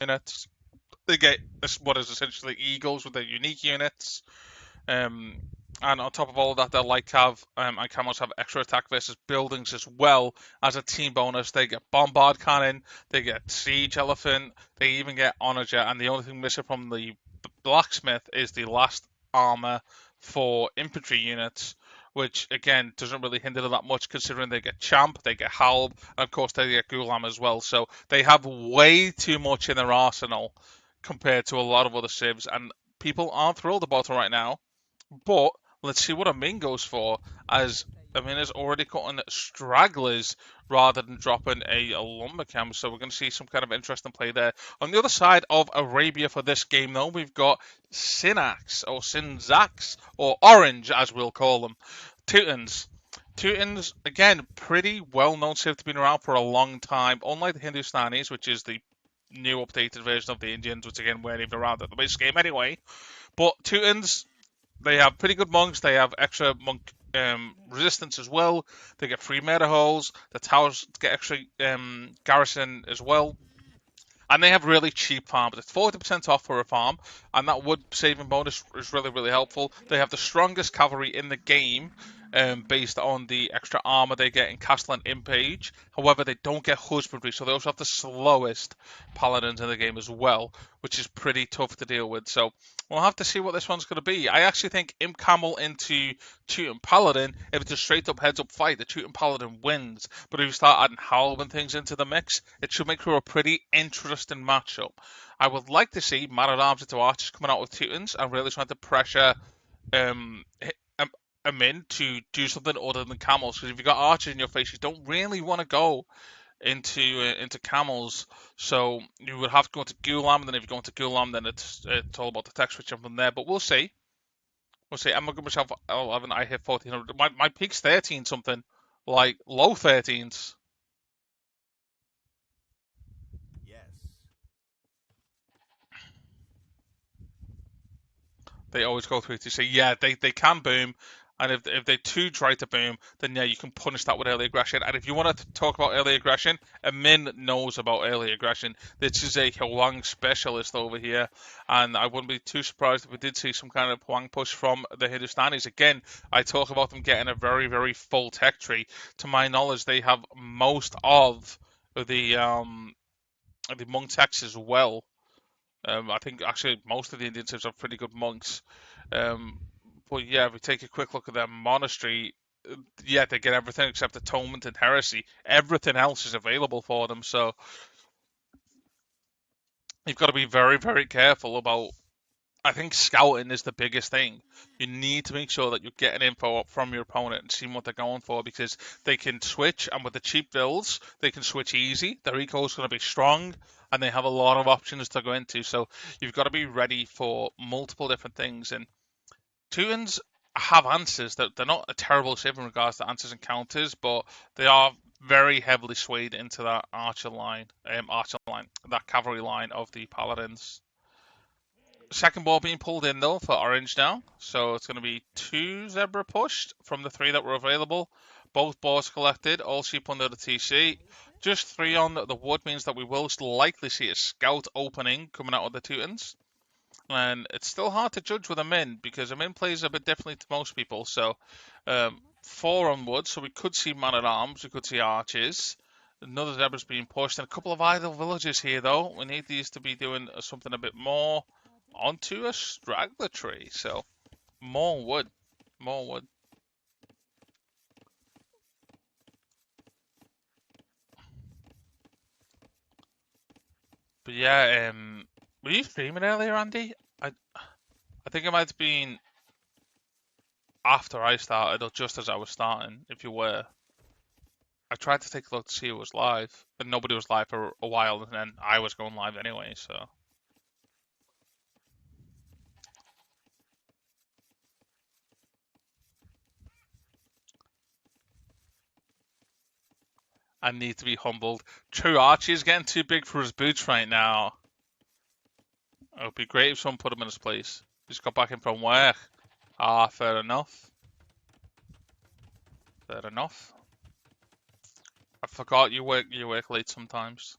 units. They get what is essentially eagles with their unique units. Um, and on top of all of that, they'll like to have and camels have extra attack versus buildings as well as a team bonus. They get bombard cannon, they get siege elephant, they even get onager, and the only thing missing from the blacksmith is the last armor for infantry units, which again doesn't really hinder them that much considering they get champ, they get halb, and of course they get gulam as well. So they have way too much in their arsenal compared to a lot of other civs, and people aren't thrilled about it right now. But let's see what Amin goes for, as Amin is already cutting stragglers rather than dropping a lumber camp. So we're going to see some kind of interesting play there. On the other side of Arabia for this game, though, we've got Synax, or Synzax, or Orange, as we'll call them. Teutons. Teutons, again, pretty well-known civ to been around for a long time. Unlike the Hindustanis, which is the new updated version of the Indians, which again weren't even around at the base game anyway. But Teutons, they have pretty good monks. They have extra monk resistance as well. They get free meta holes. The towers get extra garrison as well. And they have really cheap farms. It's 40% off for a farm, and that wood saving bonus is really, really helpful. They have the strongest cavalry in the game, based on the extra armor they get in Castle and Impage. However, they don't get husbandry, so they also have the slowest paladins in the game as well, which is pretty tough to deal with. So we'll have to see what this one's going to be. I actually think Imp Camel into Teuton Paladin, if it's a straight up heads up fight, the Teuton Paladin wins. But if you start adding Halb and things into the mix, it should make for a pretty interesting matchup. I would like to see Man at Arms into Archers coming out with Teutons and really trying to pressure um, Amin to do something other than camels. Because if you've got Archers in your face, you don't really want to go into camels. So you would have to go into Gulam, and then if you go into Gulam, then it's all about the tech switching from there. But we'll see. We'll see. I'm gonna give myself 11. I hit 1400. My peak's 13 something, like low 13s. They always go through to say, yeah, they can boom, and if they too try to boom, then yeah, you can punish that with early aggression. And if you want to talk about early aggression, Amin knows about early aggression. This is a Hwang specialist over here, and I wouldn't be too surprised if we did see some kind of Hwang push from the Hindustanis. Again, I talk about them getting a very, very full tech tree. To my knowledge, they have most of the monk techs as well. I think actually most of the Indian civs have pretty good monks. Um, but yeah, if we take a quick look at their monastery, yeah, they get everything except atonement and heresy. Everything else is available for them. So you've got to be very, very careful about. I think scouting is the biggest thing. You need to make sure that you're getting info up from your opponent and seeing what they're going for, because they can switch, and with the cheap builds, they can switch easy. Their eco is going to be strong, and they have a lot of options to go into. So you've got to be ready for multiple different things. And Teutons have answers. They're not a terrible shape in regards to answers and counters, but they are very heavily swayed into that that cavalry line of the paladins. Second ball being pulled in though for Orange now, so it's going to be 2 zebra pushed from the 3 that were available. Both balls collected, all sheep under the TC. Just 3 on the wood means that we will likely see a scout opening coming out of the Teutons. And it's still hard to judge with a min, because a min plays a bit differently to most people. So 4 on wood, so we could see man at arms, we could see archers. Another zebra's being pushed, and a couple of idle villages here though. We need these to be doing something a bit more onto a straggler tree. So more wood, more wood. But yeah, were you streaming earlier, Andy? I think it might have been after I started or just as I was starting. If you were, I tried to take a look to see who was live, and nobody was live for a while, and then I was going live anyway. So I need to be humbled. True, Archie is getting too big for his boots right now. It would be great if someone put him in his place. He's got back in from work. Ah, fair enough. Fair enough. I forgot you work late sometimes.